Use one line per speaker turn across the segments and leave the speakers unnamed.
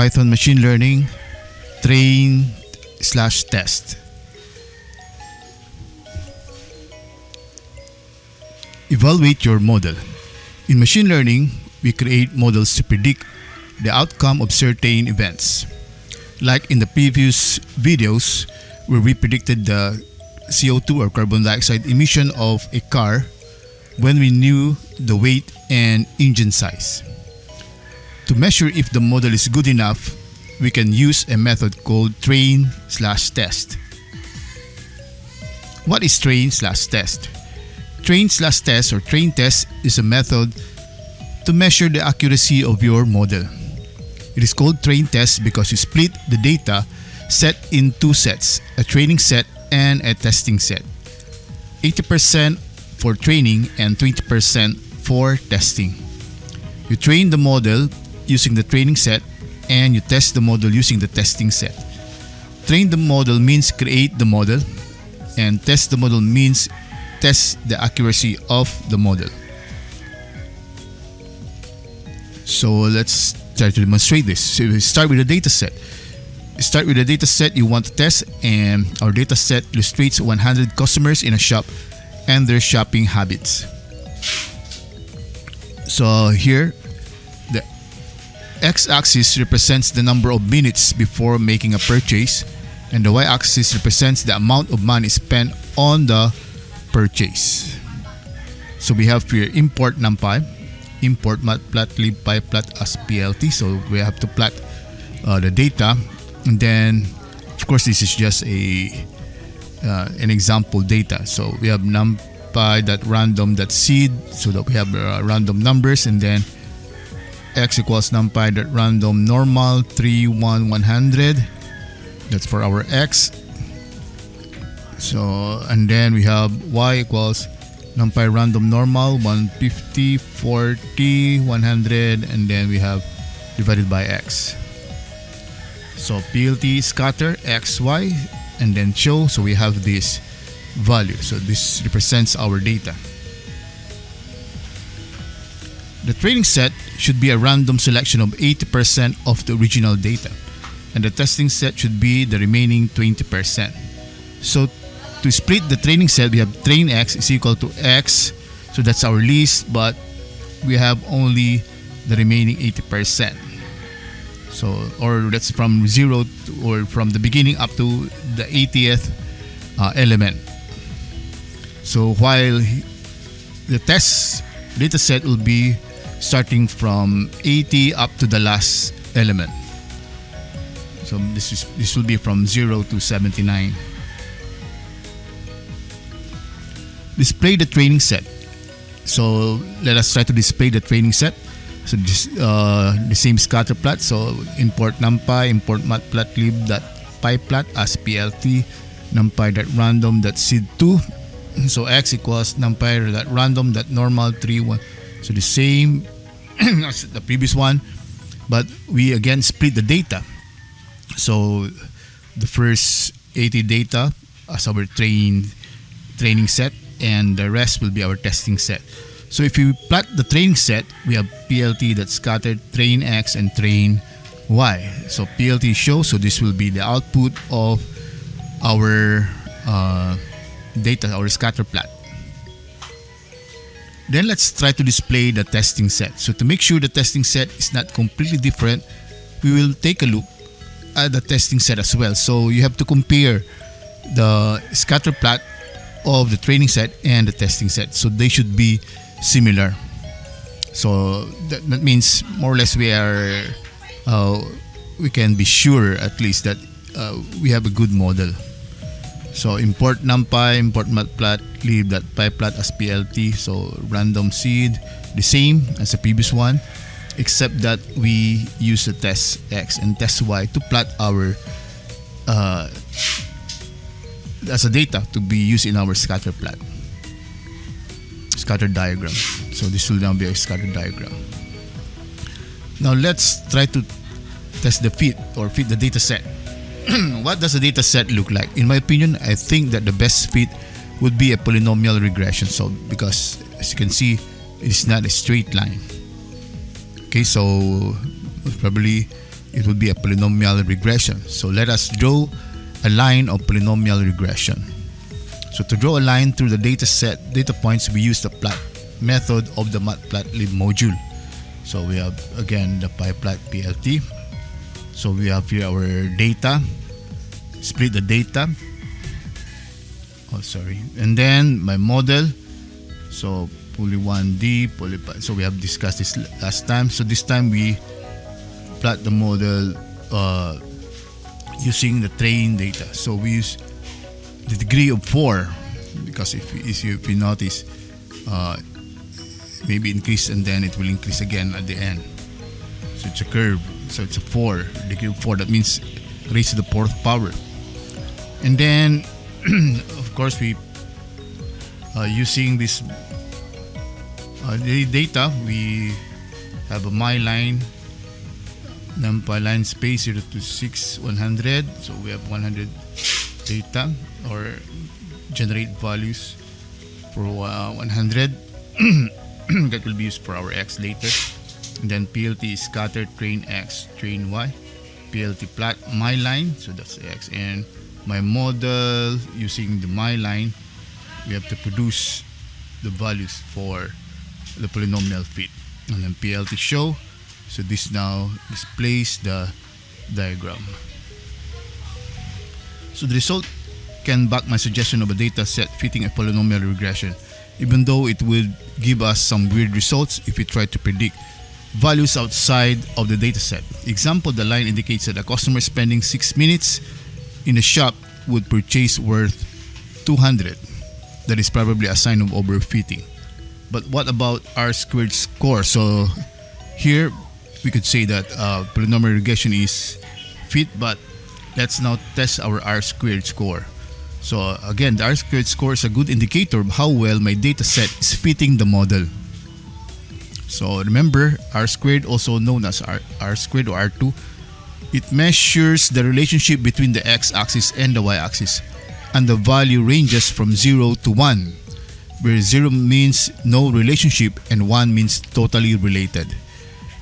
Python machine learning, train/test. Evaluate your model. In machine learning, we create models to predict the outcome of certain events. Like in the previous videos, where we predicted the CO2 or carbon dioxide emission of a car when we knew the weight and engine size. To measure if the model is good enough, we can use a method called train/test. What is train/test? Train/test or train test is a method to measure the accuracy of your model. It is called train test because you split the data set in two sets, a training set and a testing set. 80% for training and 20% for testing. You train the model using the training set and you test the model using the testing set. Train the model means create the model, and test the model means test the accuracy of the model. So let's try to demonstrate this. So we start with a data set. Start with a data set you want to test, and our data set illustrates 100 customers in a shop and their shopping habits. So here, the x-axis represents the number of minutes before making a purchase, and the y-axis represents the amount of money spent on the purchase. So we have here import numpy, import matplotlib pyplot as plt. So we have to plot the data, and then of course this is just an example data. So we have numpy.random.seed, so that we have random numbers, and then x equals numpy.random normal 3 1 100. That's for our x. So and then we have y equals numpy random normal 150 40 100, and then we have divided by x. So plt scatter x y and then show, so we have this value. So this represents our data. The training set should be a random selection of 80% of the original data, and the testing set should be the remaining 20%. So to split the training set, we have train x is equal to x, so that's our least, but we have only the remaining 80%. So, or that's from 0 to, or from the beginning up to the 80th element. So while the test data set will be starting from 80 up to the last element. So this will be from 0 to 79. Display the training set. So let us try to display the training set. So this the same scatter plot. So import numpy, import matplotlib.pyplot as plt numpy.random.seed2. So x equals numpy.random.normal 3 1. So the same as the previous one, but we again split the data. So the first 80 data as our training set, and the rest will be our testing set. So if you plot the training set, we have plt that scattered train x and train y. So plt show, so this will be the output of our data, our scatter plot. Then let's try to display the testing set. So to make sure the testing set is not completely different, we will take a look at the testing set as well. So you have to compare the scatter plot of the training set and the testing set. So they should be similar. So that means more or less we can be sure at least that we have a good model. So import numpy, import matplotlib.pyplot as plt. So random seed, the same as the previous one, except that we use the test x and test y to plot our as a data to be used in our scatter plot, scatter diagram. So this will now be a scatter diagram. Now let's try to test the fit the data set. What does the data set look like? In my opinion, I think that the best fit would be a polynomial regression. So because as you can see, it's not a straight line. Okay, so probably it would be a polynomial regression. So let us draw a line of polynomial regression. So to draw a line through the data points, we use the plot method of the matplotlib module. So we have again the pyplot plt. So we have here our data, split the data. And then my model. So poly 1D, poly. So we have discussed this last time. So this time we plot the model using the train data. So we use the degree of 4 because if you notice, maybe increase and then it will increase again at the end. So it's a curve. So it's a 4, degree of 4. That means raised to the 4th power. And then, of course, we using this data, we have a my line, numpy line space 0 to 6, 100. So we have 100 data or generate values for 100 that will be used for our x later. And then plt is scatter train x, train y, plt plot my line, so that's the x, and my model using the my line, we have to produce the values for the polynomial fit. And then plt show, so this now displays the diagram. So the result can back my suggestion of a data set fitting a polynomial regression, even though it would give us some weird results if we try to predict values outside of the data set. Example, the line indicates that a customer spending 6 minutes in the shop would purchase worth 200. That is probably a sign of overfitting. But what about R-squared score? So here we could say that polynomial regression is fit, but let's now test our R-squared score. So again, the R-squared score is a good indicator of how well my data set is fitting the model. So remember, R-squared, also known as R-squared or R2, it measures the relationship between the x-axis and the y-axis, and the value ranges from 0 to 1, where 0 means no relationship and 1 means totally related.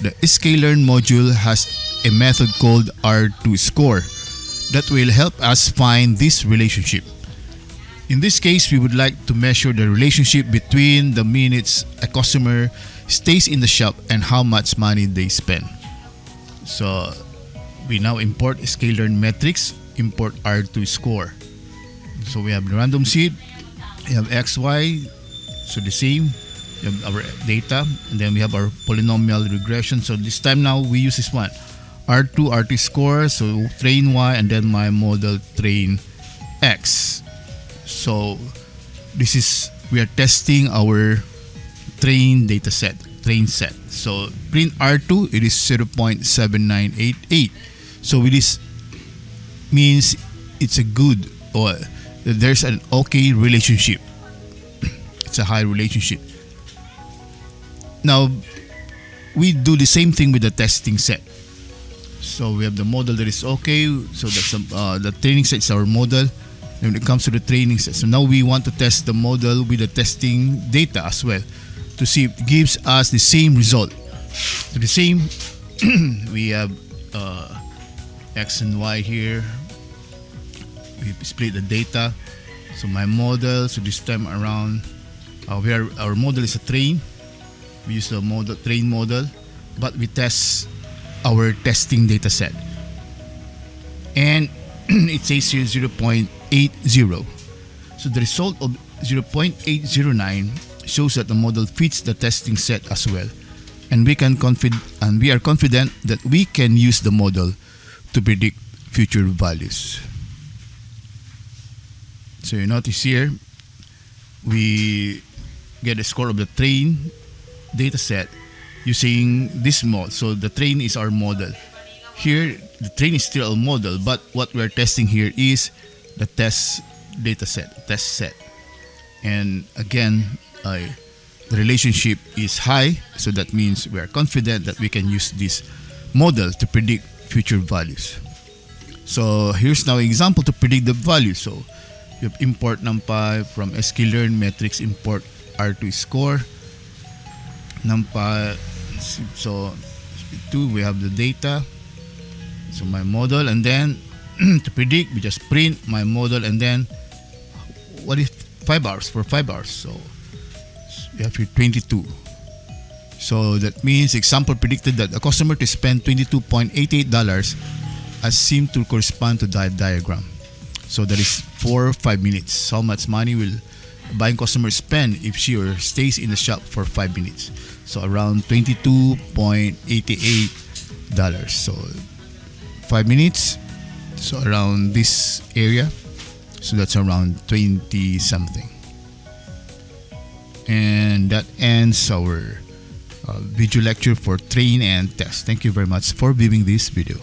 The sklearn module has a method called R2 score that will help us find this relationship. In this case, we would like to measure the relationship between the minutes a customer stays in the shop and how much money they spend. So we now import sklearn metrics, import R2 score. So we have the random seed, we have XY, so the same, we have our data, and then we have our polynomial regression. So this time now we use this one, R2 score, so train Y, and then my model train X. So this is, we are testing our train data set, train set. So print R2, it is 0.7988. So this means it's a good, or there's an okay relationship. It's a high relationship. Now we do the same thing with the testing set. So we have the model that is okay. So that's the training set is our model. And when it comes to the training set, so now we want to test the model with the testing data as well, to see if it gives us the same result. So the same, we have X and Y here. We split the data. So my model, so this time around, our model is a train. We use the model train model, but we test our testing data set. And it says here 0.80. So the result of 0.809 shows that the model fits the testing set as well, and we are confident that we can use the model to predict future values. So you notice here we get a score of the train data set using this model. So the train is our model. Here the train is still a model, but what we're testing here is the test data set, test set. And again, the relationship is high, so that means we are confident that we can use this model to predict future values. So here's now an example to predict the value. So we have import numpy from sklearn metrics, import R2 score, numpy. So 2, we have the data, So my model, and then to predict, we just print my model, and then what if 5 hours for 5 hours? So we have here 22. So that means example predicted that a customer to spend $22.88 as seemed to correspond to that diagram. So that is 4 or 5 minutes. How much money will a buying customer spend if she or stays in the shop for 5 minutes? So around $22.88. So 5 minutes. So around this area. So that's around 20 something. And that ends our video lecture for train and test. Thank you very much for viewing this video.